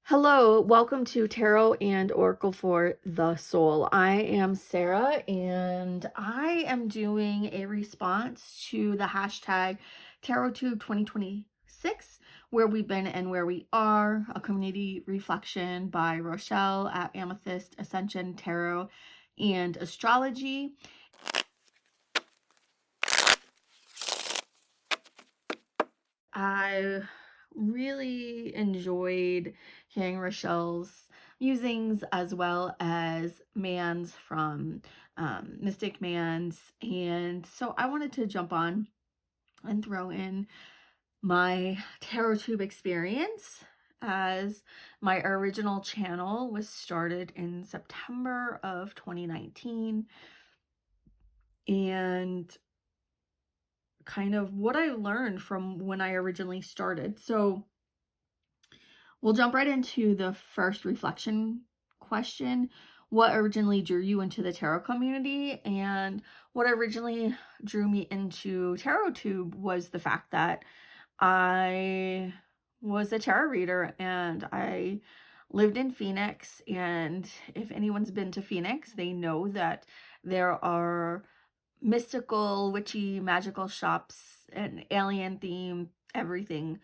Hello, welcome to Tarot and Oracle for the Soul. I am Sarah and I am doing a response to the hashtag TarotTube 2026, where we've been and where we are, a community reflection by Rachele at Amethyst Ascension Tarot and Astrology. I really enjoyed hearing Rachele's musings as well as Man's from Mystic Man's. And so I wanted to jump on and throw in my TarotTube experience, as my original channel was started in September of 2019. And kind of what I learned from when I originally started. So we'll jump right into the first reflection question. What originally drew you into the tarot community? And what originally drew me into TarotTube was the fact that I was a tarot reader and I lived in Phoenix. And if anyone's been to Phoenix, they know that there are mystical, witchy, magical shops and alien theme, everything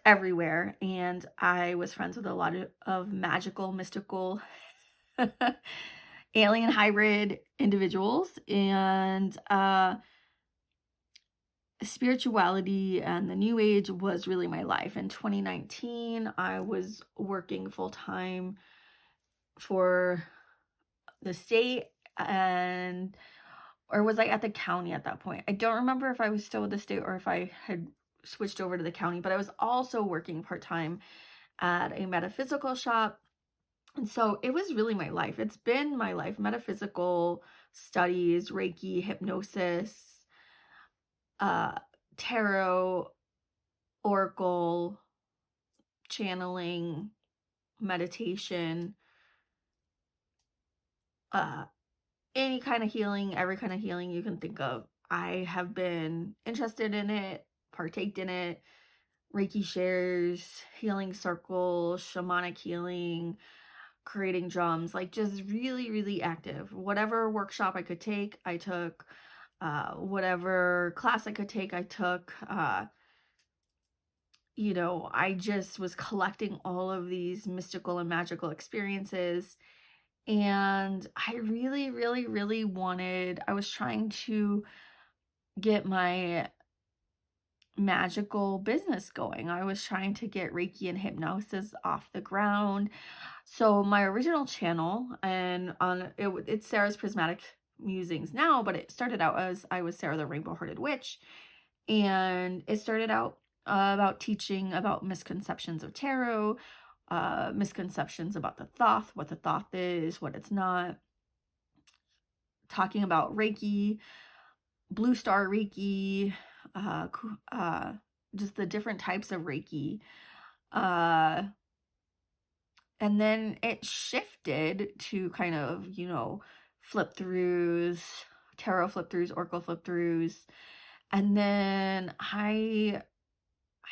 everywhere. And I was friends with a lot of magical, mystical, alien hybrid individuals. And spirituality and the new age was really my life. In 2019, I was working full-time for the state, and or was I at the county at that point? I don't remember if I was still with the state or if I had switched over to the county, but I was also working part-time at a metaphysical shop. And so it was really my life. It's been my life. Metaphysical studies, Reiki, hypnosis, tarot, oracle, channeling, meditation, any kind of healing, every kind of healing you can think of. I have been interested in it, partaked in it. Reiki shares, healing circles, shamanic healing, creating drums, like just really, really active. Whatever workshop I could take, I took. Whatever class I could take, I took. I just was collecting all of these mystical and magical experiences. And I really, really, really I was trying to get my magical business going. I was trying to get Reiki and hypnosis off the ground. So my original channel, and it's Sarah's Prismatic Musings now, but it started out as I was Sarah the Rainbow-Hearted Witch. And it started out about teaching about misconceptions of tarot, misconceptions about the thoth, what the thoth is, what it's not, talking about Reiki, Blue Star Reiki, just the different types of Reiki. And then it shifted to kind of, flip throughs, tarot flip throughs, oracle flip throughs. And then I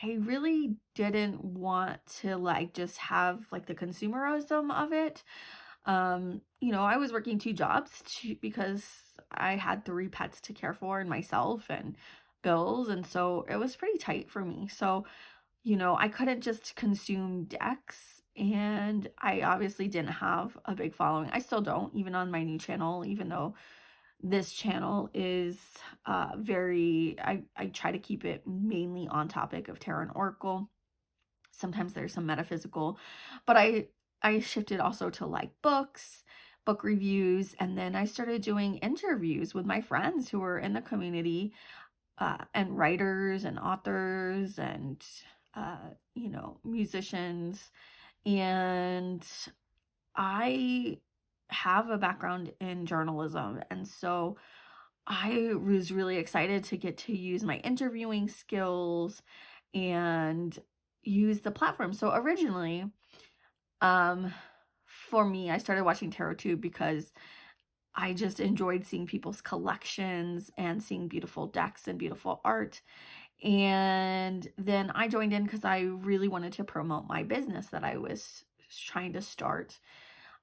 really didn't want to just have the consumerism of it. I was working 2 jobs because I had 3 pets to care for and myself and bills. And so it was pretty tight for me. So, I couldn't just consume decks, and I obviously didn't have a big following. I still don't, even on my new channel, even though this channel is I try to keep it mainly on topic of tarot and oracle. Sometimes there's some metaphysical, but I shifted also to books, book reviews, and then I started doing interviews with my friends who were in the community, and writers and authors and musicians. And I have a background in journalism, and so I was really excited to get to use my interviewing skills and use the platform. So originally, for me, I started watching TarotTube because I just enjoyed seeing people's collections and seeing beautiful decks and beautiful art. And then I joined in because I really wanted to promote my business that I was trying to start.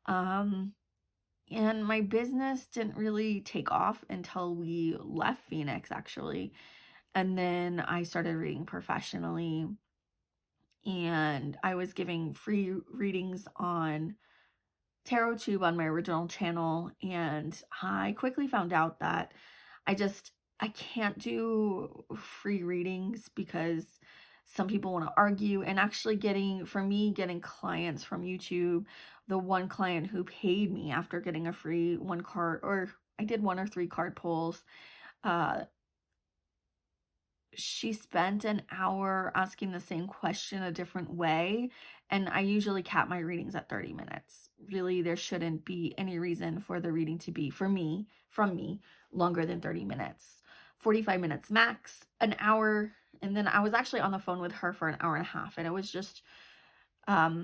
And my business didn't really take off until we left Phoenix, actually. And then I started reading professionally, and I was giving free readings on TarotTube on my original channel, and I quickly found out that I can't do free readings because some people want to argue. And actually getting clients from YouTube, the one client who paid me after getting a free one card, or I did 1 or 3 card pulls, uh she spent an hour asking the same question a different way, and I usually cap my readings at 30 minutes. Really, there shouldn't be any reason for the reading to be, from me, longer than 30 minutes. 45 minutes max, an hour, and then I was actually on the phone with her for an hour and a half, and it was just a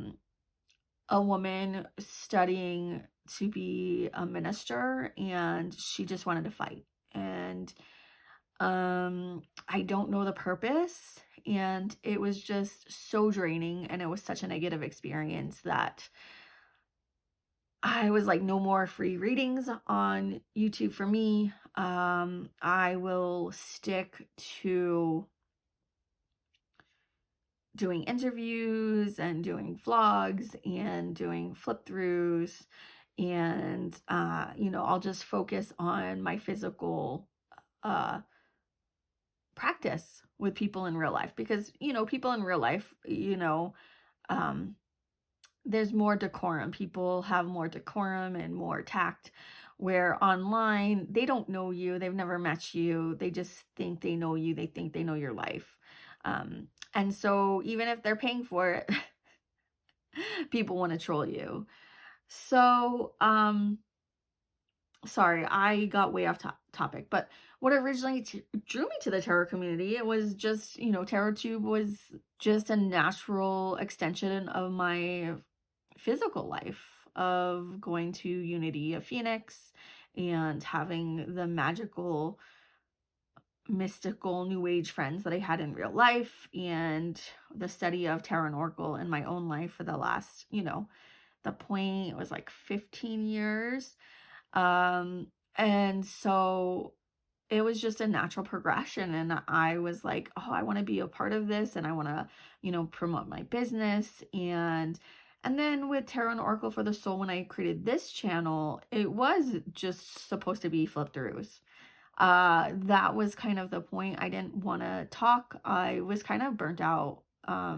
woman studying to be a minister, and she just wanted to fight. And I don't know the purpose, and it was just so draining, and it was such a negative experience that I was like, no more free readings on YouTube for me. I will stick to doing interviews and doing vlogs and doing flip throughs, and I'll just focus on my physical practice with people in real life, because people in real life, um there's more decorum. People have more decorum and more tact, where online they don't know you, they've never met you, they just think they know you, they think they know your life. And so even if they're paying for it, people want to troll you. So sorry, I got way off topic, but what originally drew me to the tarot community, it was just, TarotTube was just a natural extension of my physical life, of going to Unity of Phoenix and having the magical, mystical, new age friends that I had in real life, and the study of tarot and oracle in my own life for the last, the point was like 15 years. And so it was just a natural progression, and I was like, oh, I want to be a part of this, and I want to, promote my business. And then with Tarot and Oracle for the Soul, when I created this channel, it was just supposed to be flip throughs. That was kind of the point. I didn't want to talk. I was kind of burnt out. I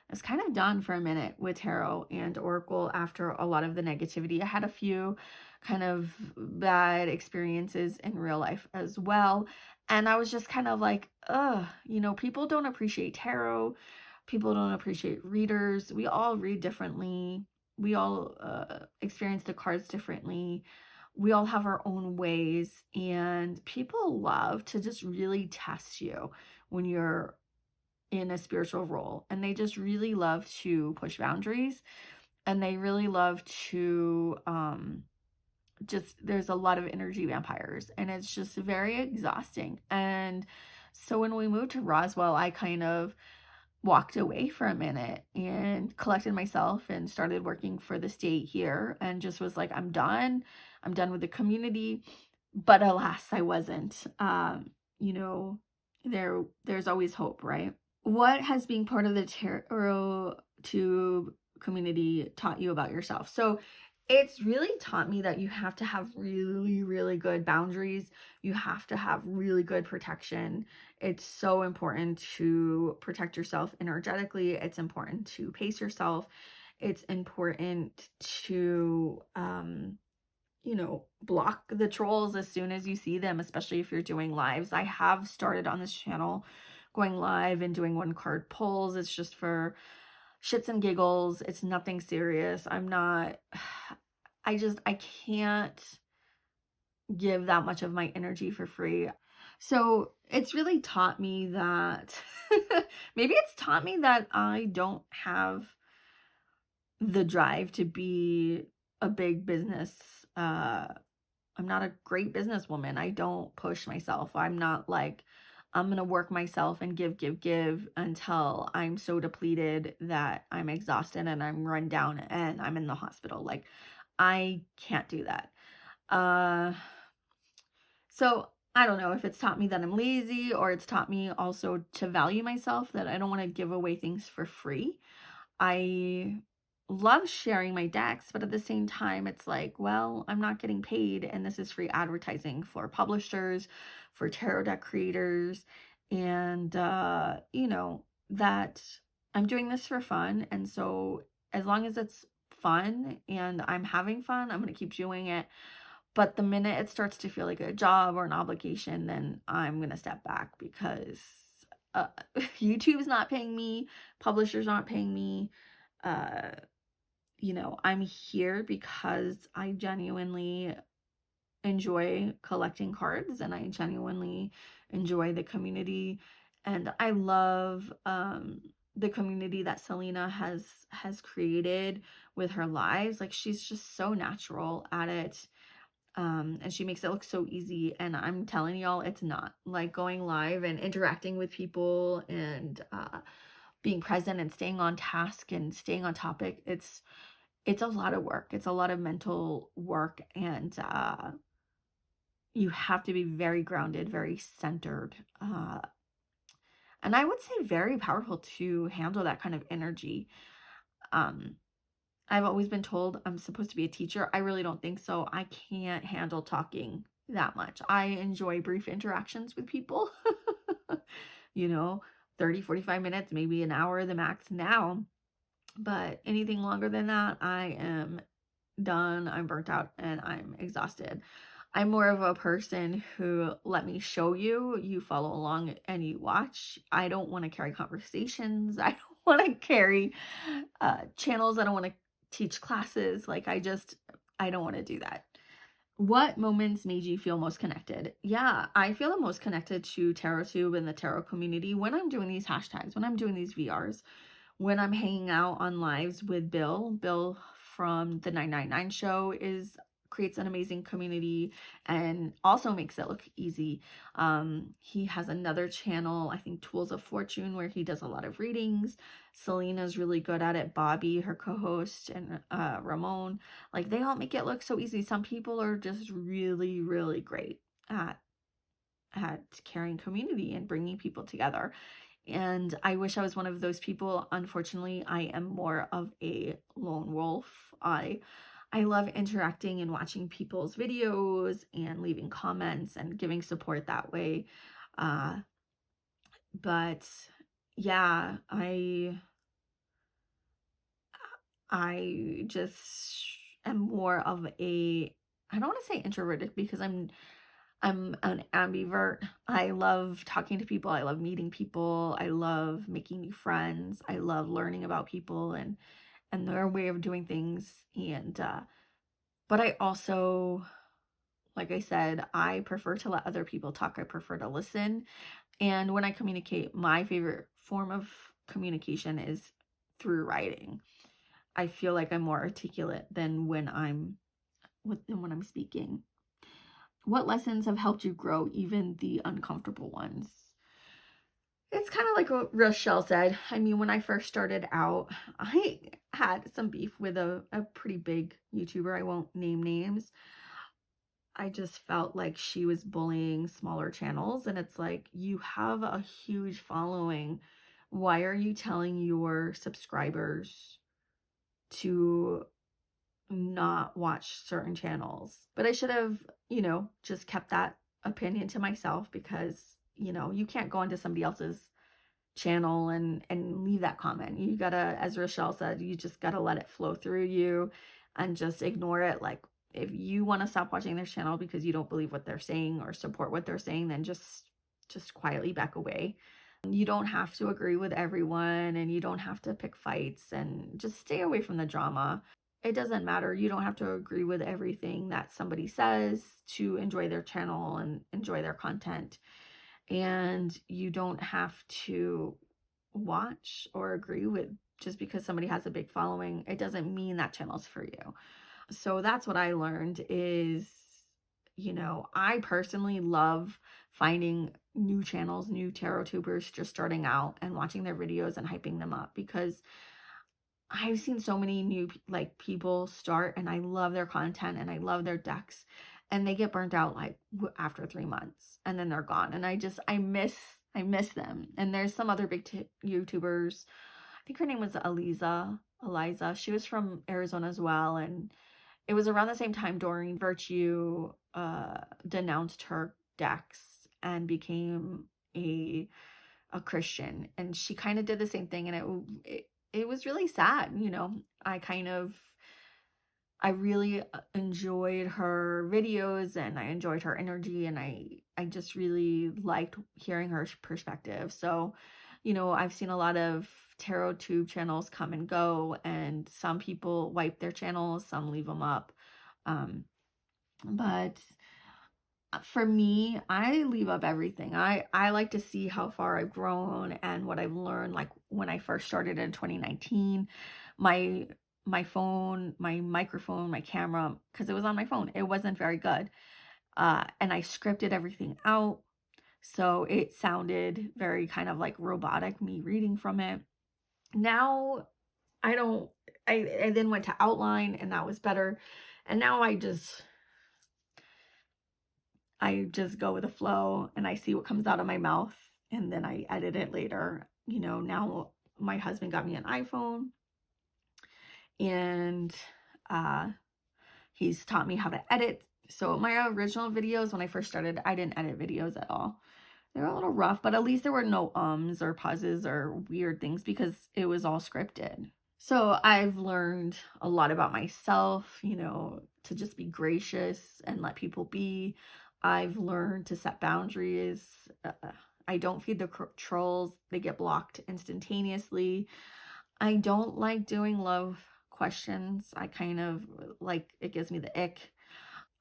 was kind of done for a minute with tarot and oracle after a lot of the negativity. I had a few kind of bad experiences in real life as well. And I was just kind of like, people don't appreciate tarot. People don't appreciate readers. We all read differently. We all experience the cards differently. We all have our own ways. And people love to just really test you when you're in a spiritual role, and they just really love to push boundaries, and they really love to just, there's a lot of energy vampires, and it's just very exhausting. And so when we moved to Roswell, I kind of walked away for a minute and collected myself and started working for the state here, and just was like, I'm done with the community. But alas, I wasn't. There's always hope, right? What has being part of the TarotTube community taught you about yourself? So it's really taught me that you have to have really, really good boundaries. You have to have really good protection. It's so important to protect yourself energetically. It's important to pace yourself. It's important to, block the trolls as soon as you see them, especially if you're doing lives. I have started on this channel going live and doing 1 card pulls. It's just for shits and giggles. It's nothing serious. I can't give that much of my energy for free. So it's really taught me that, maybe it's taught me that I don't have the drive to be a big business. I'm not a great businesswoman. I don't push myself. I'm not like I'm going to work myself and give until I'm so depleted that I'm exhausted and I'm run down and I'm in the hospital. Like, I can't do that. So I don't know if it's taught me that I'm lazy, or it's taught me also to value myself, that I don't want to give away things for free. I love sharing my decks, but at the same time, it's like, well, I'm not getting paid, and this is free advertising for publishers, for tarot deck creators, and that I'm doing this for fun. And so as long as it's fun and I'm having fun, I'm going to keep doing it. But the minute it starts to feel like a job or an obligation, then I'm going to step back, because uh, YouTube's not paying me, publishers aren't paying me. Uh, I'm here because I genuinely enjoy collecting cards, and I genuinely enjoy the community, and I love the community that Selena has created with her lives. Like, she's just so natural at it. And she makes it look so easy, and I'm telling y'all, it's not. Like, going live and interacting with people and being present and staying on task and staying on topic, it's a lot of work. It's a lot of mental work, and you have to be very grounded, very centered, and I would say very powerful to handle that kind of energy. um I've always been told I'm supposed to be a teacher. I really don't think so. I can't handle talking that much. I enjoy brief interactions with people, you know, 30, 45 minutes, maybe an hour, the max now. But anything longer than that, I am done. I'm burnt out and I'm exhausted. I'm more of a person who, let me show you, you follow along and you watch. I don't want to carry conversations. I don't want to carry channels. I don't want to teach classes. Like, I don't want to do that. What moments made you feel most connected? Yeah, I feel the most connected to TarotTube and the tarot community when I'm doing these hashtags, when I'm doing these VRs, when I'm hanging out on lives with Bill from the 999 show creates an amazing community and also makes it look easy. He has another channel, I think Tools of Fortune, where he does a lot of readings. Selena's really good at it. Bobby, her co-host, and Ramon, like, they all make it look so easy. Some people are just really, really great at carrying community and bringing people together. And I wish I was one of those people. Unfortunately, I am more of a lone wolf. I love interacting and watching people's videos and leaving comments and giving support that way. But yeah, I just am more of I don't want to say introverted, because I'm an ambivert. I love talking to people. I love meeting people. I love making new friends. I love learning about people and their way of doing things. And but I also, like I said, I prefer to let other people talk. I prefer to listen. And when I communicate, my favorite form of communication is through writing. I feel like I'm more articulate than when I'm speaking. What lessons have helped you grow, even the uncomfortable ones? It's kind of like what Rachele said. I mean, when I first started out, I had some beef with a pretty big YouTuber. I won't name names. I just felt like she was bullying smaller channels, and it's like, you have a huge following. Why are you telling your subscribers to not watch certain channels? But I should have, just kept that opinion to myself, because, you can't go into somebody else's channel and leave that comment. You gotta, as Rachele said, you just gotta let it flow through you and just ignore it. Like, if you want to stop watching their channel because you don't believe what they're saying or support what they're saying, then just quietly back away. You don't have to agree with everyone, and you don't have to pick fights, and just stay away from the drama. It doesn't matter. You don't have to agree with everything that somebody says to enjoy their channel and enjoy their content. And you don't have to watch or agree with, just because somebody has a big following, it doesn't mean that channel's for you. So that's what I learned, is you know, I personally love finding new channels, new tarot tubers just starting out and watching their videos and hyping them up, because I've seen so many new like people start and I love their content and I love their decks, and they get burnt out like after 3 months and then they're gone. And I miss them. And there's some other big YouTubers. I think her name was Eliza. She was from Arizona as well. And it was around the same time Doreen Virtue denounced her decks and became a Christian, and she kind of did the same thing, and it was really sad, you know. I really enjoyed her videos, and I enjoyed her energy, and I just really liked hearing her perspective. So, you know, I've seen a lot of TarotTube channels come and go, and some people wipe their channels, some leave them up. But for me, I leave up everything. I like to see how far I've grown and what I've learned. Like when I first started in 2019, my phone, my microphone, my camera, because it was on my phone, it wasn't very good. And I scripted everything out, so it sounded very kind of like robotic, me reading from it. Now I don't. I then went to outline, and that was better. And now I just go with the flow and I see what comes out of my mouth, and then I edit it later. You know, now my husband got me an iPhone, and uh, he's taught me how to edit. So my original videos, when I first started, I didn't edit videos at all. They were a little rough, but at least there were no ums or pauses or weird things because it was all scripted. So I've learned a lot about myself, you know, to just be gracious and let people be. I've learned to set boundaries. I don't feed the trolls, they get blocked instantaneously. I don't like doing love questions. I kind of like, it gives me the ick.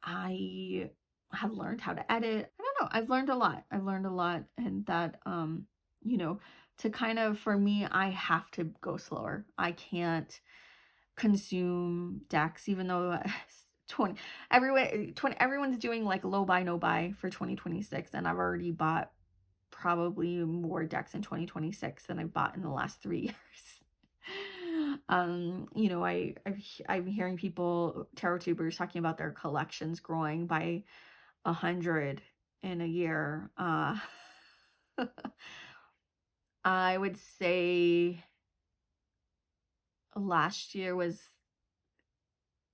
I have learned how to edit. I don't know. I've learned a lot. And that, you know, to kind of, for me, I have to go slower. I can't consume decks, even though everyone's doing like low buy, no buy for 2026. And I've already bought probably more decks in 2026 than I've bought in the last 3 years. You know, I'm hearing people, tarot tubers, talking about their collections growing by 100 in a year. I would say last year was,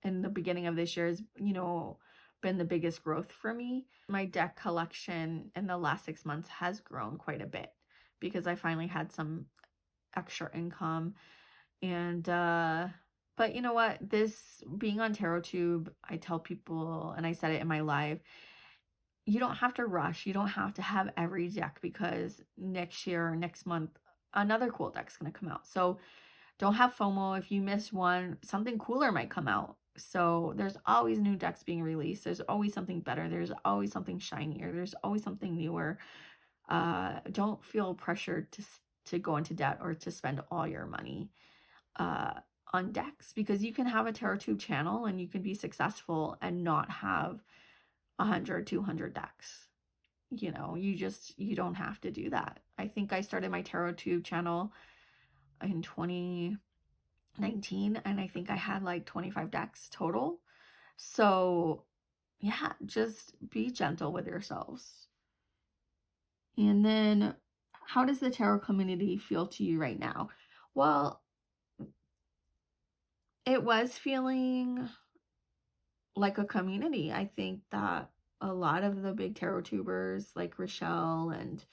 in the beginning of this year, has, you know, been the biggest growth for me. My deck collection in the last 6 months has grown quite a bit because I finally had some extra income. And but you know what, this being on TarotTube, I tell people, and I said it in my live, you don't have to rush. You don't have to have every deck, because next year or next month another cool deck's going to come out. So don't have FOMO. If you miss one, something cooler might come out. So there's always new decks being released. There's always something better. There's always something shinier. There's always something newer. Don't feel pressured to go into debt or to spend all your money uh, on decks, because you can have a TarotTube channel and you can be successful and not have 100, 200 decks. You know, you don't have to do that. I think I started my TarotTube channel in 2019, and I think I had like 25 decks total. So yeah, just be gentle with yourselves. And then, how does the tarot community feel to you right now? Well, it was feeling like a community. I think that a lot of the big tarot tubers like Rachele and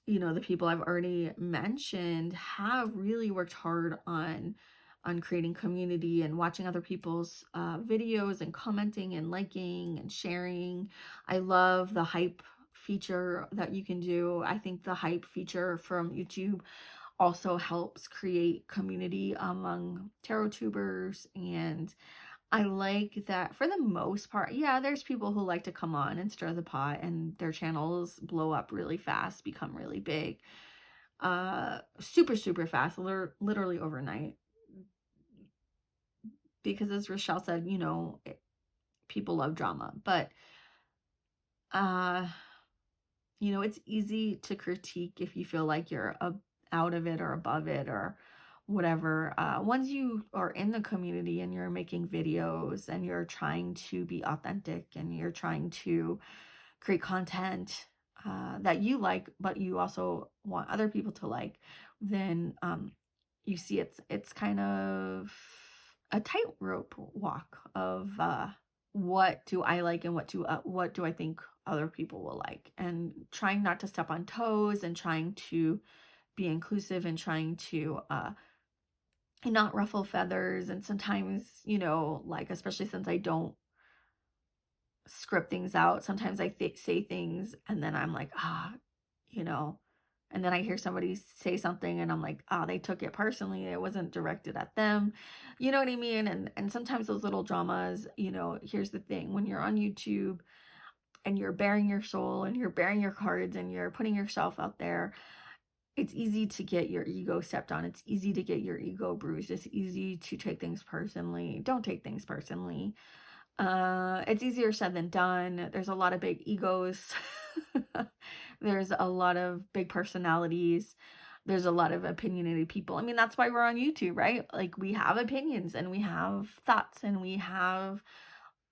you know, the people I've already mentioned have really worked hard on creating community and watching other people's videos and commenting and liking and sharing. I love the hype feature that you can do. I think the hype feature from YouTube also helps create community among tarot tubers. And I like that for the most part. Yeah, there's people who like to come on and stir the pot and their channels blow up really fast, become really big. Super fast, literally overnight. Because as Rachele said, you know, people love drama, but it's easy to critique if you feel like you're out of it or above it or whatever. Once you are in the community and you're making videos and you're trying to be authentic and you're trying to create content that you like, but you also want other people to like, then you see it's kind of a tightrope walk of what do I like and what do I think other people will like, and trying not to step on toes and trying to be inclusive and trying to not ruffle feathers. And sometimes, like, especially since I don't script things out, sometimes I say things and then I'm like, you know, and then I hear somebody say something and I'm like, they took it personally. It wasn't directed at them. You know what I mean? And sometimes those little dramas, here's the thing. When you're on YouTube and you're bearing your soul and you're bearing your cards and you're putting yourself out there, it's easy to get your ego stepped on. It's easy to get your ego bruised. It's easy to take things personally. Don't take things personally. It's easier said than done. There's a lot of big egos. There's a lot of big personalities. There's a lot of opinionated people. I mean, that's why we're on YouTube, right? Like, we have opinions and we have thoughts and we have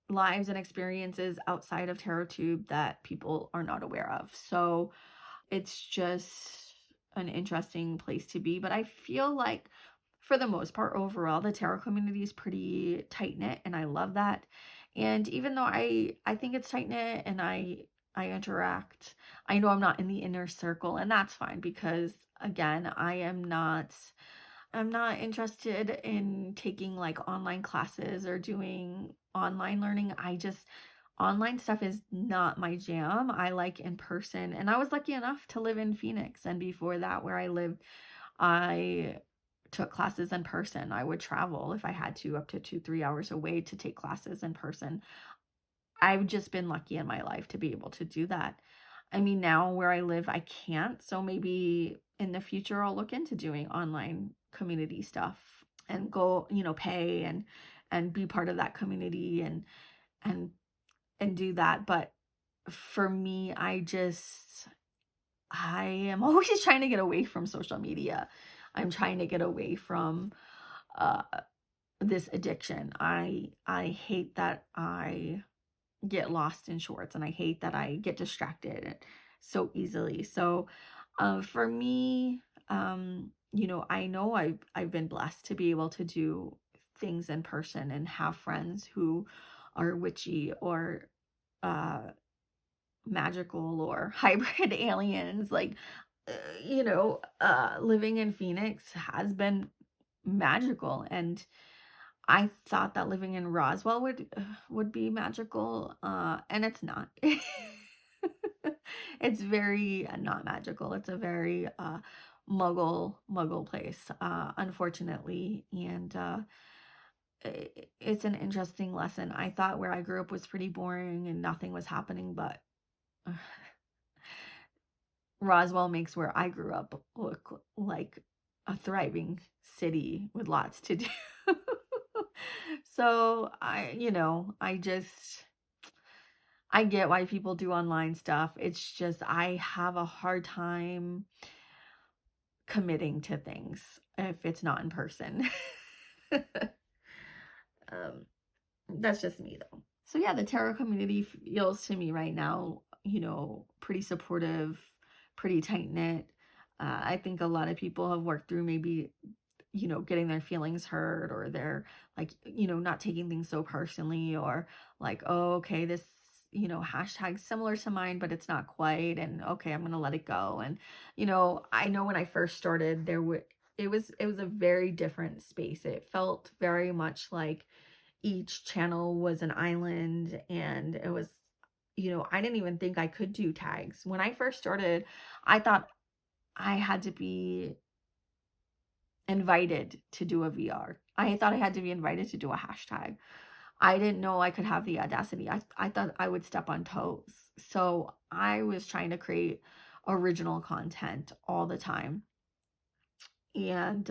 lives and experiences outside of TarotTube that people are not aware of. So it's just an interesting place to be. But I feel like, for the most part, overall, the tarot community is pretty tight-knit, and I love that. And even though I think it's tight-knit and I interact, I know I'm not in the inner circle, and that's fine, because again, I'm not interested in taking like online classes or doing online learning. Online stuff is not my jam. I like in person. And I was lucky enough to live in Phoenix. And before that, where I lived, I took classes in person. I would travel if I had to, up to 2-3 hours away to take classes in person. I've just been lucky in my life to be able to do that. I mean, now where I live, I can't. So maybe in the future, I'll look into doing online community stuff and go, pay and be part of that community and and do that. But for me, I am always trying to get away from social media. I'm trying to get away from uh this addiction. I hate that I get lost in shorts, and I hate that I get distracted so easily. So for me, I know I've been blessed to be able to do things in person and have friends who are witchy or uh magical or hybrid aliens. Like, living in Phoenix has been magical, and I thought that living in Roswell would be magical, and it's not. It's very not magical. It's a very muggle place, unfortunately, and it's an interesting lesson. I thought where I grew up was pretty boring and nothing was happening, but Roswell makes where I grew up look like a thriving city with lots to do. So I get why people do online stuff. It's just I have a hard time committing to things if it's not in person. um, that's just me though. So yeah, the tarot community feels to me right now, pretty supportive, pretty tight knit. I think a lot of people have worked through maybe, getting their feelings hurt, or they're like, not taking things so personally, or like, oh, okay, this, hashtag similar to mine, but it's not quite. And okay, I'm going to let it go. And, I know when I first started, it was a very different space. It felt very much like each channel was an island, and it was, I didn't even think I could do tags. When I first started, I thought I had to be invited to do a VR. I thought I had to be invited to do a hashtag. I didn't know I could have the audacity. I thought I would step on toes. So I was trying to create original content all the time. And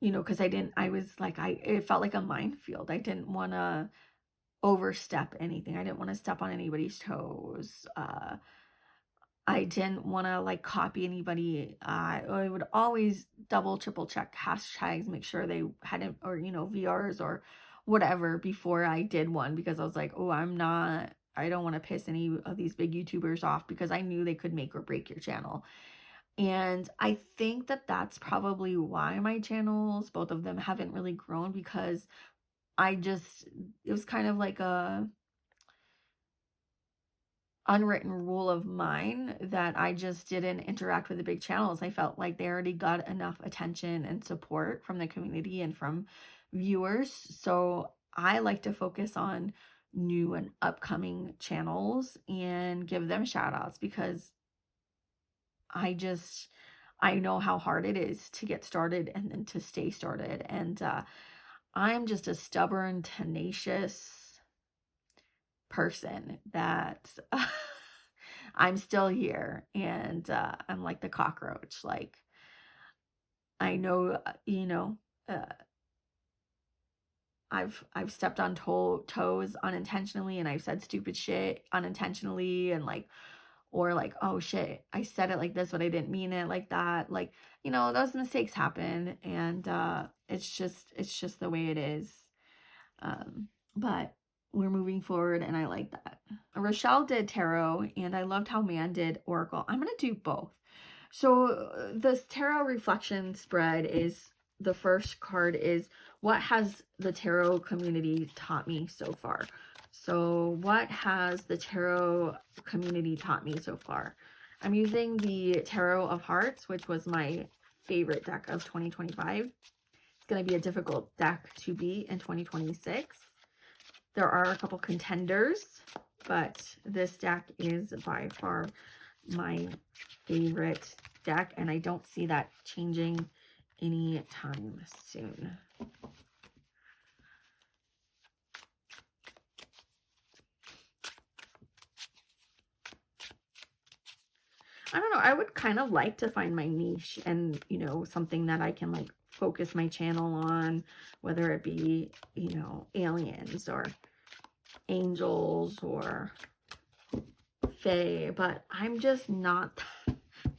because I was like, it felt like a minefield. I didn't want to overstep anything. I didn't want to step on anybody's toes. I didn't want to like copy anybody. I would always double, triple check hashtags, make sure they hadn't, or, you know, VRs or whatever before I did one, because I was like, oh, I don't want to piss any of these big YouTubers off, because I knew they could make or break your channel. And I think that that's probably why my channels, both of them, haven't really grown, because it was kind of like a unwritten rule of mine that I just didn't interact with the big channels. I felt like they already got enough attention and support from the community and from viewers. So I like to focus on new and upcoming channels and give them shout outs, because I know how hard it is to get started and then to stay started. And I'm just a stubborn, tenacious person that I'm still here, and I'm like the cockroach. Like, I know, you know, uh, I've stepped on toes unintentionally, and I've said stupid shit unintentionally, and like, or like, oh shit, I said it like this, but I didn't mean it like that. Like, you know, those mistakes happen, and it's just the way it is. But we're moving forward, and I like that. Rachele did tarot, and I loved how Man did oracle. I'm gonna do both. So this tarot reflection spread is, the first card is, what has the tarot community taught me so far? So what has the tarot community taught me so far? I'm using the Tarot of Hearts, which was my favorite deck of 2025. It's going to be a difficult deck to beat in 2026. There are a couple contenders, but this deck is by far my favorite deck, and I don't see that changing anytime soon. I don't know, I would kind of like to find my niche and, you know, something that I can like focus my channel on, whether it be, you know, aliens or angels or fae, but I'm just not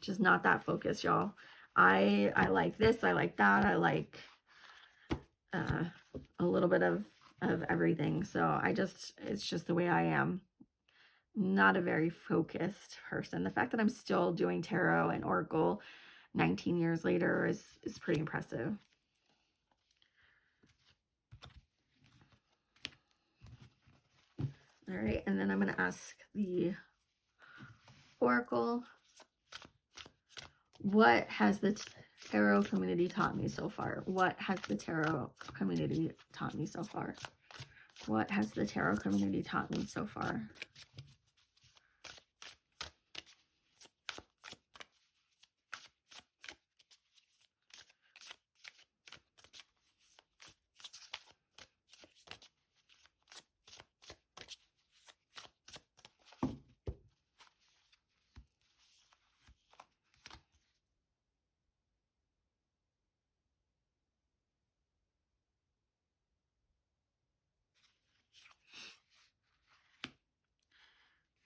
that focused, y'all. I like this, I like that, I like a little bit of everything. So it's just the way I am. Not a very focused person. The fact that I'm still doing tarot and oracle 19 years later is pretty impressive. All right, and then I'm going to ask the oracle, what has the tarot community taught me so far? What has the tarot community taught me so far? What has the tarot community taught me so far?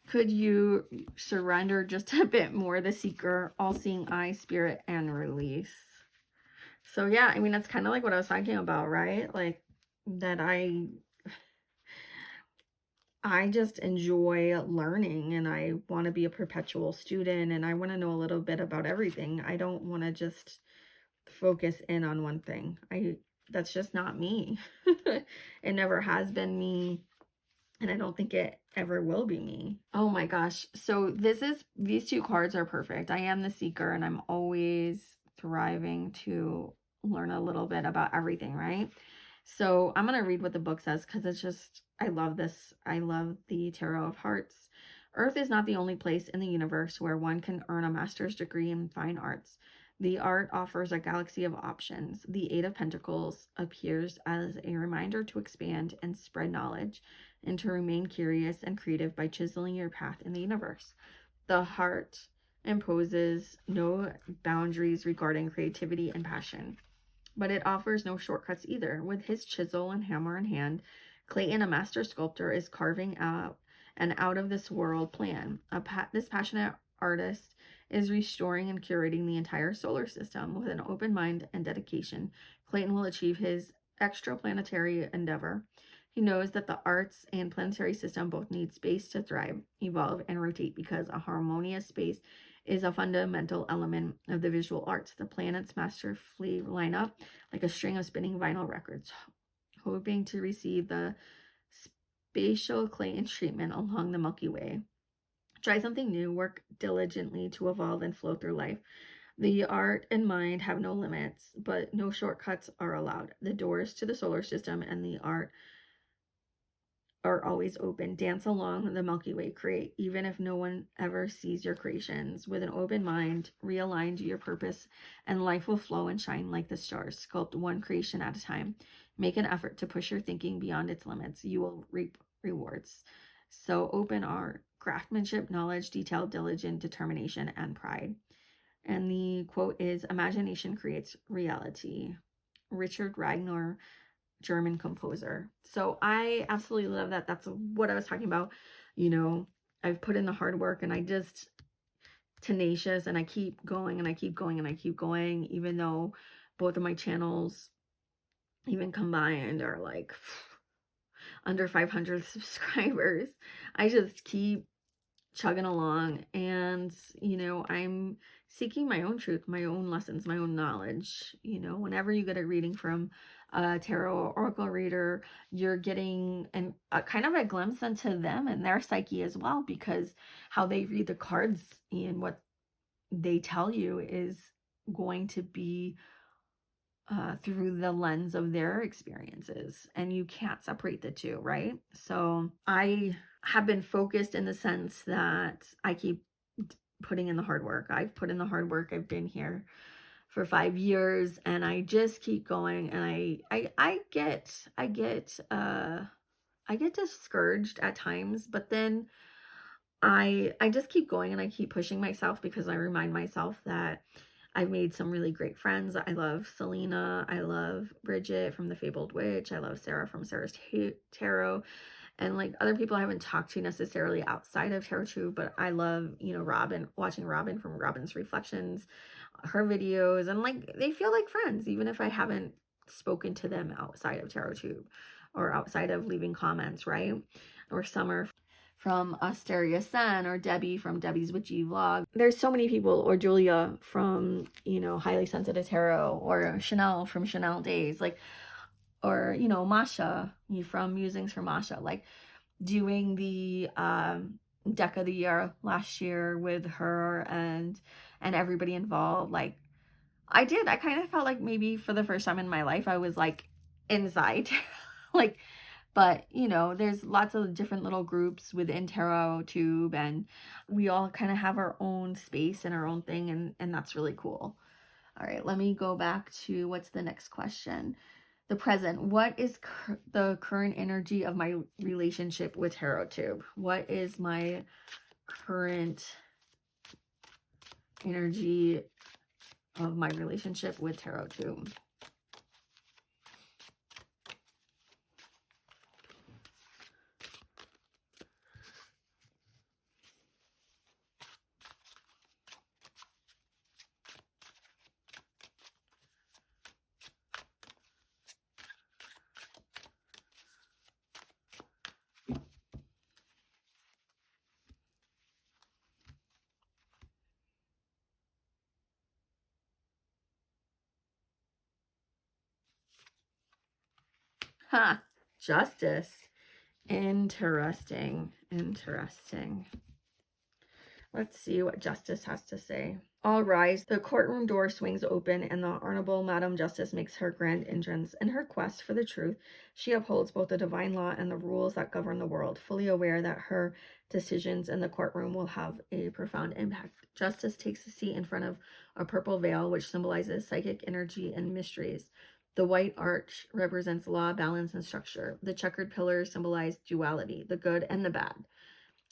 Could you surrender just a bit more? The seeker, all-seeing eye, spirit, and release. So yeah, I mean, that's kind of like what I was talking about, right? Like that I just enjoy learning, and I want to be a perpetual student, and I want to know a little bit about everything. I don't want to just focus in on one thing. That's just not me. It never has been me. And I don't think it ever will be me. Oh my gosh. So these two cards are perfect. I am the seeker, and I'm always thriving to learn a little bit about everything, right? So I'm going to read what the book says, because it's just, I love this. I love the Tarot of Hearts. Earth is not the only place in the universe where one can earn a master's degree in fine arts. The art offers a galaxy of options. The Eight of Pentacles appears as a reminder to expand and spread knowledge, and to remain curious and creative by chiseling your path in the universe. The heart imposes no boundaries regarding creativity and passion, but it offers no shortcuts either. With his chisel and hammer in hand, Clayton, a master sculptor, is carving out an out-of-this-world plan. This passionate artist is restoring and curating the entire solar system. With an open mind and dedication, Clayton will achieve his extraplanetary endeavor. He knows that the arts and planetary system both need space to thrive, evolve, and rotate, because a harmonious space is a fundamental element of the visual arts. The planets masterfully line up like a string of spinning vinyl records, hoping to receive the spatial Clayton treatment along the Milky Way. Try something new, work diligently to evolve and flow through life. The art and mind have no limits, but no shortcuts are allowed. The doors to the solar system and the art are always open. Dance along the Milky Way. Create, even if no one ever sees your creations. With an open mind, realign to your purpose, and life will flow and shine like the stars. Sculpt one creation at a time. Make an effort to push your thinking beyond its limits. You will reap rewards. So open art, craftsmanship, knowledge, detail, diligence, determination, and pride. And the quote is, imagination creates reality. Richard Wagner, German composer. So I absolutely love that. That's what I was talking about. You know, I've put in the hard work, and I just tenacious, and I keep going and I keep going and I keep going, even though both of my channels, even combined, are like under 500 subscribers. I just keep chugging along, and you know, I'm seeking my own truth, my own lessons, my own knowledge. You know, whenever you get a reading from a tarot or oracle reader, you're getting a kind of a glimpse into them and their psyche as well, because how they read the cards and what they tell you is going to be through the lens of their experiences, and you can't separate the two, right? So I have been focused in the sense that I keep putting in the hard work. I've put in the hard work. I've been here for 5 years, and I just keep going, and I get discouraged at times, but then I just keep going, and I keep pushing myself, because I remind myself that I've made some really great friends. I love Selena. I love Bridget from The Fabled Witch. I love Sarah from Sarah's Tarot. And like other people I haven't talked to necessarily outside of TarotTube, but I love, you know, Robin, watching Robin from Robin's Reflections, her videos, and like they feel like friends, even if I haven't spoken to them outside of TarotTube or outside of leaving comments, right? Or Summer from Asteria Sen, or Debbie from Debbie's Witchy Vlog. There's so many people, or Julia from, you know, Highly Sensitive Tarot, or Chanel from Chanel Days, like, or, you know, Masha from Musings for Masha, like doing the deck of the year last year with her and everybody involved. Like I kind of felt like maybe for the first time in my life I was like inside like, but you know, there's lots of different little groups within TarotTube, and we all kind of have our own space and our own thing, and that's really cool. All right, let me go back to what's the next question. The present. What is the current energy of my relationship with TarotTube? What is my current energy of my relationship with TarotTube? Ha! Justice. Interesting. Interesting. Let's see what Justice has to say. All rise. The courtroom door swings open, and the Honorable Madam Justice makes her grand entrance. In her quest for the truth, she upholds both the divine law and the rules that govern the world, fully aware that her decisions in the courtroom will have a profound impact. Justice takes a seat in front of a purple veil, which symbolizes psychic energy and mysteries. The white arch represents law, balance, and structure. The checkered pillars symbolize duality, the good and the bad.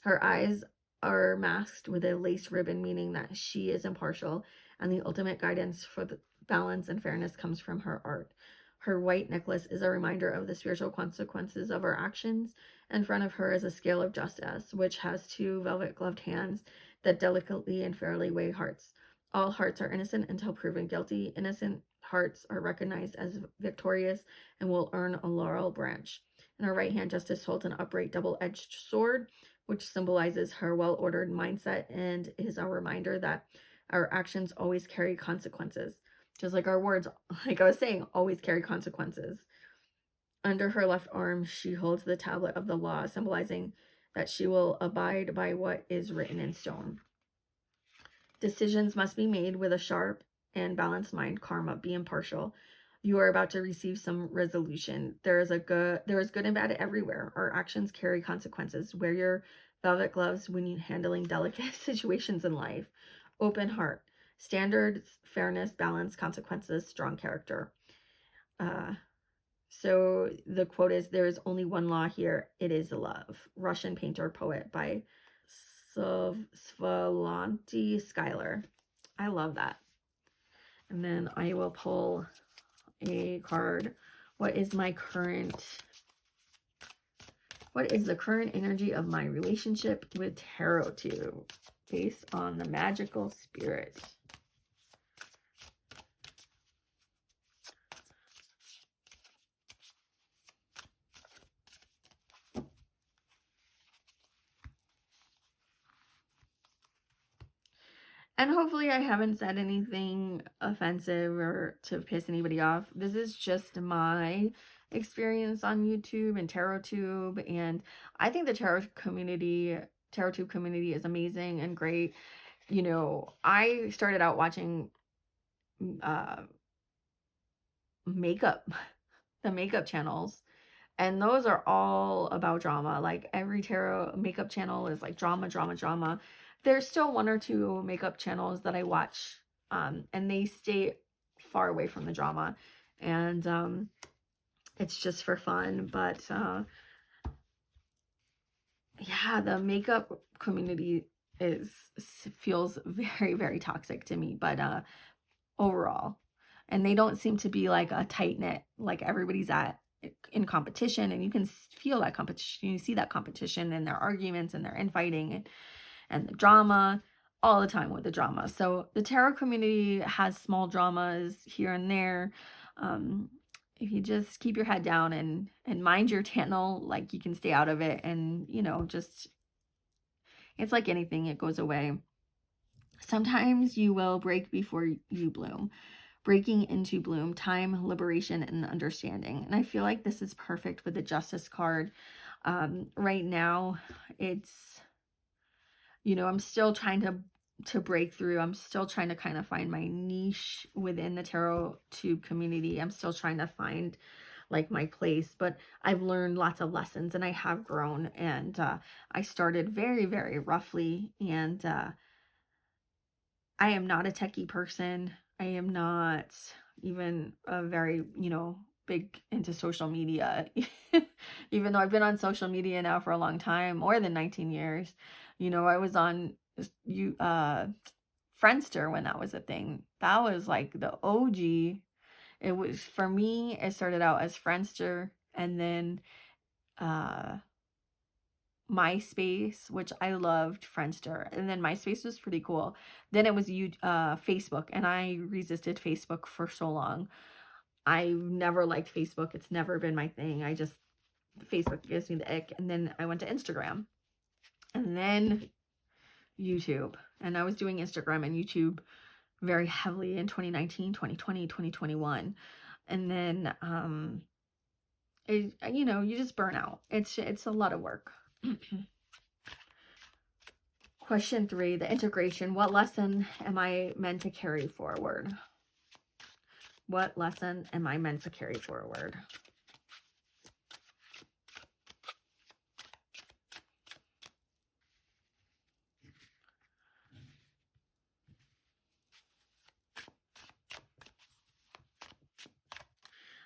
Her eyes are masked with a lace ribbon, meaning that she is impartial, and the ultimate guidance for the balance and fairness comes from her art. Her white necklace is a reminder of the spiritual consequences of our actions. In front of her is a scale of justice, which has two velvet-gloved hands that delicately and fairly weigh hearts. All hearts are innocent until proven guilty. Innocent hearts are recognized as victorious and will earn a laurel branch. In her right hand, Justice holds an upright double-edged sword, which symbolizes her well-ordered mindset and is a reminder that our actions always carry consequences. Just like our words, like I was saying, always carry consequences. Under her left arm, she holds the tablet of the law, symbolizing that she will abide by what is written in stone. Decisions must be made with a sharp and balanced mind. Karma, be impartial. You are about to receive some resolution. There is good and bad everywhere. Our actions carry consequences. Wear your velvet gloves when you're handling delicate situations in life. Open heart. Standards, fairness, balance, consequences, strong character. So the quote is, there is only one law here. It is love. Russian painter, poet by Svalanti Schuyler. I love that. And then I will pull a card. What is the current energy of my relationship with TarotTube based on the magical spirit? And hopefully I haven't said anything offensive or to piss anybody off. This is just my experience on YouTube and TarotTube, and I think the TarotTube community is amazing and great. You know, I started out watching makeup, the makeup channels, and those are all about drama. Like every tarot makeup channel is like drama, drama, drama. There's still one or two makeup channels that I watch, and they stay far away from the drama, and it's just for fun. But yeah, the makeup community feels very, very toxic to me. But overall, and they don't seem to be like a tight knit, like everybody's in competition, and you can feel that competition. You see that competition in their arguments and their infighting and the drama all the time with the drama. So the tarot community has small dramas here and there. If you just keep your head down and mind your channel, like, you can stay out of it, and you know, just, it's like anything, it goes away. Sometimes you will break before you bloom. Breaking into bloom, time, liberation, and understanding. And I feel like this is perfect with the Justice card. Right now, it's, you know, I'm still trying to break through. I'm still trying to kind of find my niche within the TarotTube community. I'm still trying to find like my place, but I've learned lots of lessons and I have grown, and I started very, very roughly, and I am not a techie person. I am not even a very, you know, big into social media. Even though I've been on social media now for a long time, more than 19 years. You know, I was on Friendster when that was a thing. That was like the OG. It was, for me, it started out as Friendster, and then MySpace, which I loved Friendster, and then MySpace was pretty cool. Then it was Facebook, and I resisted Facebook for so long. I never liked Facebook. It's never been my thing. Facebook gives me the ick. And then I went to Instagram, and then YouTube, and I was doing Instagram and YouTube very heavily in 2019, 2020, 2021. And then you know, you just burn out. It's a lot of work. Question 3, the integration. What lesson am I meant to carry forward? What lesson am I meant to carry forward?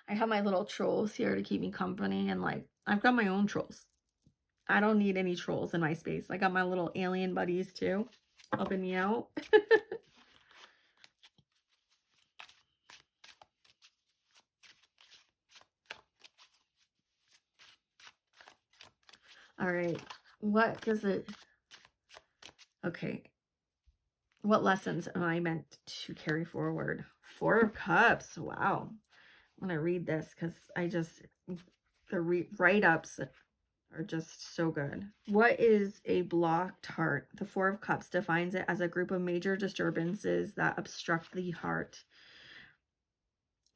I have my little trolls here to keep me company, and like, I've got my own trolls. I don't need any trolls in my space. I got my little alien buddies too, helping me out. All right. What does it... Okay. What lessons am I meant to carry forward? Four of Cups. Wow. I'm going to read this because the write-ups are just so good. What is a blocked heart? The Four of Cups defines it as a group of major disturbances that obstruct the heart,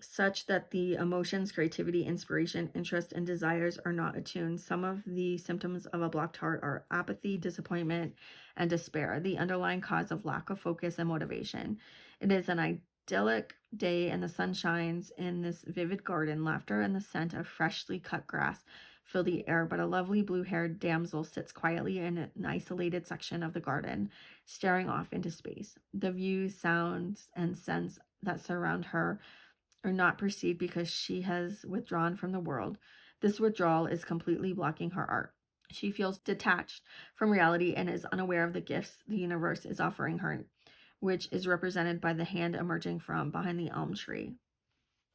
such that the emotions, creativity, inspiration, interest, and desires are not attuned. Some of the symptoms of a blocked heart are apathy, disappointment, and despair, the underlying cause of lack of focus and motivation. It is an idyllic day and the sun shines in this vivid garden. Laughter and the scent of freshly cut grass fill the air, but a lovely blue-haired damsel sits quietly in an isolated section of the garden, staring off into space. The views, sounds, and scents that surround her are not perceived because she has withdrawn from the world. This withdrawal is completely blocking her art. She feels detached from reality and is unaware of the gifts the universe is offering her, which is represented by the hand emerging from behind the elm tree.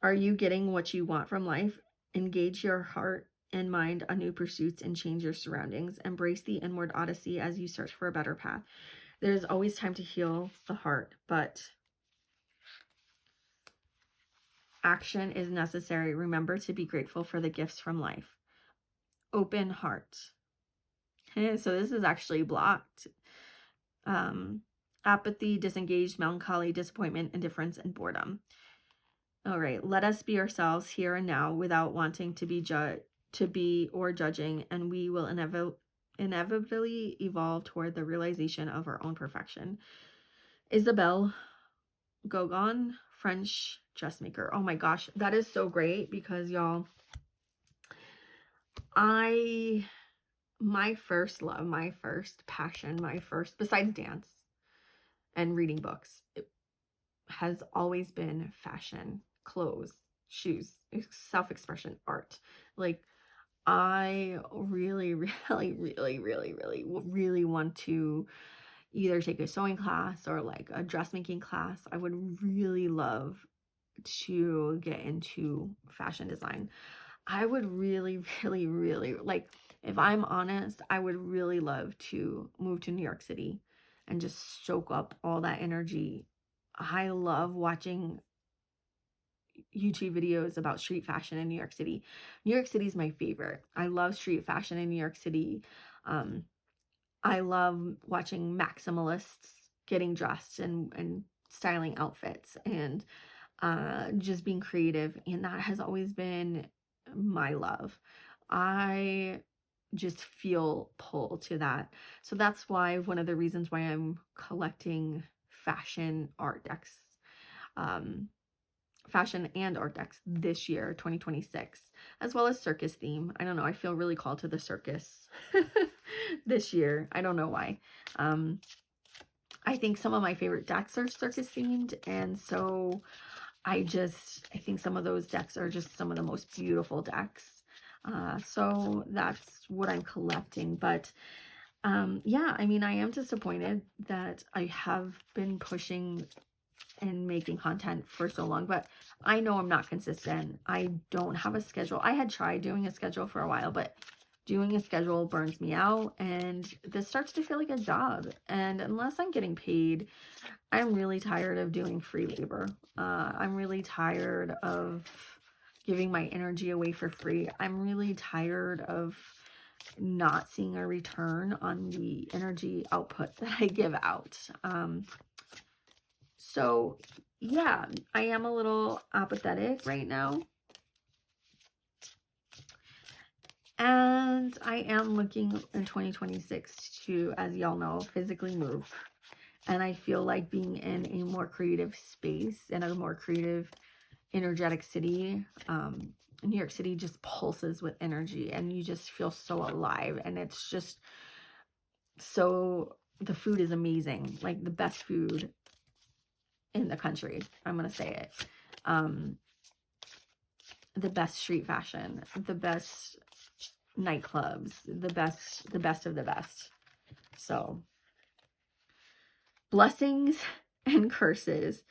Are you getting what you want from life? Engage your heart and mind on new pursuits and change your surroundings. Embrace the inward odyssey as you search for a better path. There's always time to heal the heart, but action is necessary. Remember to be grateful for the gifts from life. Open heart. So this is actually blocked. Apathy, disengaged, melancholy, disappointment, indifference, and boredom. All right, let us be ourselves here and now without wanting to be or judging, and we will inevitably evolve toward the realization of our own perfection. Isabelle Gauguin, French dressmaker. Oh my gosh, that is so great because y'all, my first love, my first passion, besides dance and reading books, it has always been fashion, clothes, shoes, self-expression, art. Like, I really, really, really, really, really, really want to either take a sewing class or like a dressmaking class. I would really love to get into fashion design. I would really, really, really, like, if I'm honest, I would really love to move to New York City and just soak up all that energy. I love watching YouTube videos about street fashion in New York City. New York City is my favorite. I love street fashion in New York City. I love watching maximalists getting dressed and styling outfits and just being creative. And that has always been my love. I just feel pulled to that. So that's why one of the reasons why I'm collecting fashion art decks, fashion and art decks this year, 2026, as well as circus theme. I don't know. I feel really called to the circus this year. I don't know why. I think some of my favorite decks are circus themed. And so I think some of those decks are just some of the most beautiful decks. So that's what I'm collecting. But yeah, I mean, I am disappointed that I have been pushing and making content for so long, but I know I'm not consistent. I don't have a schedule. I had tried doing a schedule for a while, but doing a schedule burns me out, and this starts to feel like a job. And unless I'm getting paid, I'm really tired of doing free labor. I'm really tired of giving my energy away for free. I'm really tired of not seeing a return on the energy output that I give out. So yeah, I am a little apathetic right now. And I am looking in 2026 to, as y'all know, physically move. And I feel like being in a more creative space, in a more creative, energetic city. New York City just pulses with energy and you just feel so alive. And it's just so, the food is amazing. Like the best food in the country. I'm going to say it. The best street fashion, the best nightclubs, the best of the best. So, blessings and curses.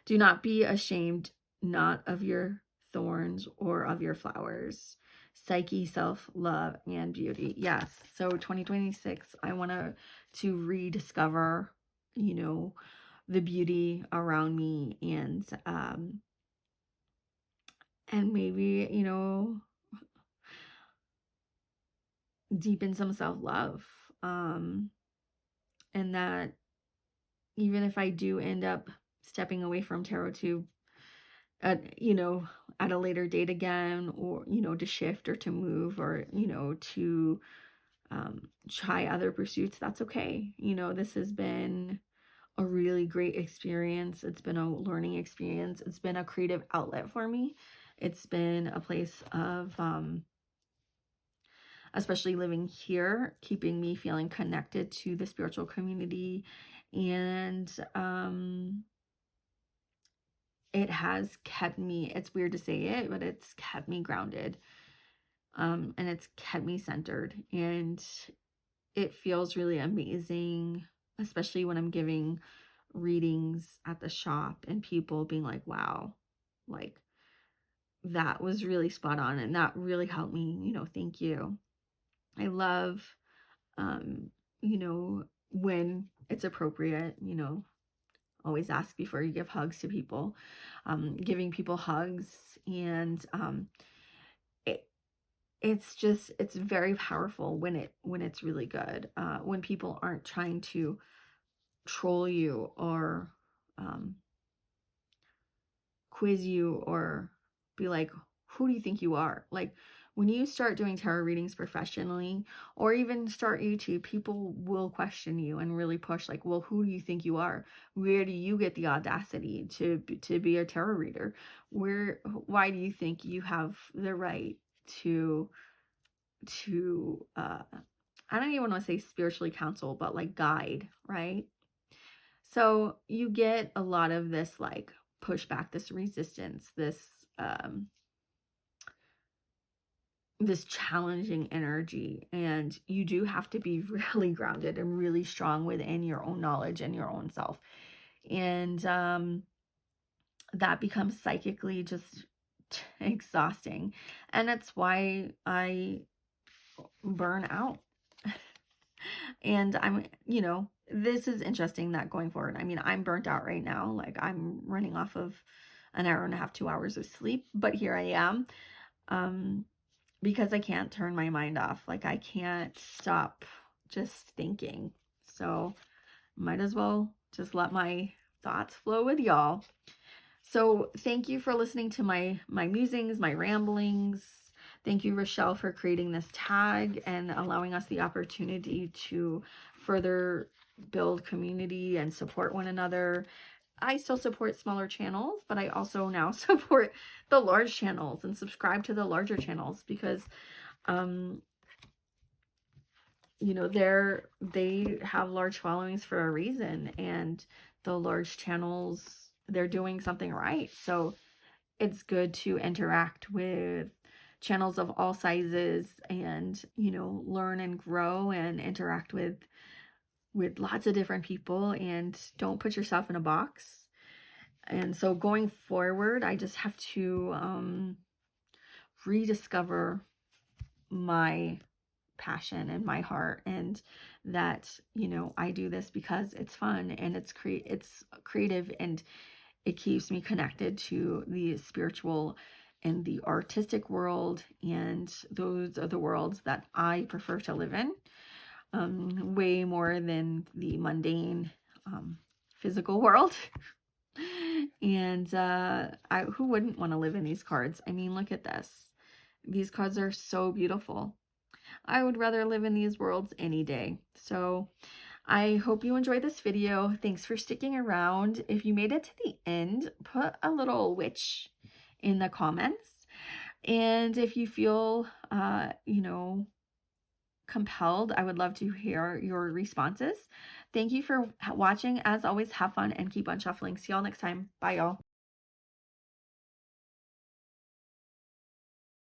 Do not be ashamed, not of your thorns or of your flowers. Psyche, self-love, and beauty. Yes. So 2026, I want to rediscover, you know, the beauty around me, and maybe, you know, deepen some self-love. And that even if I do end up stepping away from TarotTube at, you know, at a later date again, or, you know, to shift or to move, or, you know, to try other pursuits, that's okay. You know, this has been a really great experience. It's been a learning experience. It's been a creative outlet for me. It's been a place of, especially living here, keeping me feeling connected to the spiritual community. And it has kept me, it's weird to say it, but it's kept me grounded. And it's kept me centered. And it feels really amazing, especially when I'm giving readings at the shop and people being like, wow, like that was really spot on. And that really helped me, you know, thank you. I love, you know, when it's appropriate, you know, always ask before you give hugs to people, giving people hugs. And it's very powerful when it's really good, when people aren't trying to troll you or quiz you or be like, who do you think you are? Like, when you start doing tarot readings professionally, or even start YouTube, people will question you and really push, like, well, who do you think you are? Where do you get the audacity to be a tarot reader? Why do you think you have the right to I don't even want to say spiritually counsel, but like guide, right? So you get a lot of this like pushback, this resistance, this challenging energy, and you do have to be really grounded and really strong within your own knowledge and your own self. And that becomes psychically just exhausting. And that's why I burn out. And I'm, you know, this is interesting that going forward, I mean, I'm burnt out right now. Like, I'm running off of an hour and a half, 2 hours of sleep, but here I am, because I can't turn my mind off. Like, I can't stop just thinking. So might as well just let my thoughts flow with y'all. So thank you for listening to my musings, my ramblings. Thank you, Rachele, for creating this tag and allowing us the opportunity to further build community and support one another. I still support smaller channels, but I also now support the large channels and subscribe to the larger channels, because you know, they have large followings for a reason, and the large channels, they're doing something right. So it's good to interact with channels of all sizes and, you know, learn and grow and interact with lots of different people, and don't put yourself in a box. And so going forward, I just have to rediscover my passion and my heart, and that, you know, I do this because it's fun and it's creative, and it keeps me connected to the spiritual and the artistic world, and those are the worlds that I prefer to live in, way more than the mundane physical world. And who wouldn't want to live in these cards? I mean, look at this. These cards are so beautiful. I would rather live in these worlds any day. So I hope you enjoyed this video. Thanks for sticking around. If you made it to the end, put a little witch in the comments. And if you feel, you know, compelled, I would love to hear your responses. Thank you for watching. As always, have fun and keep on shuffling. See y'all next time. Bye, y'all.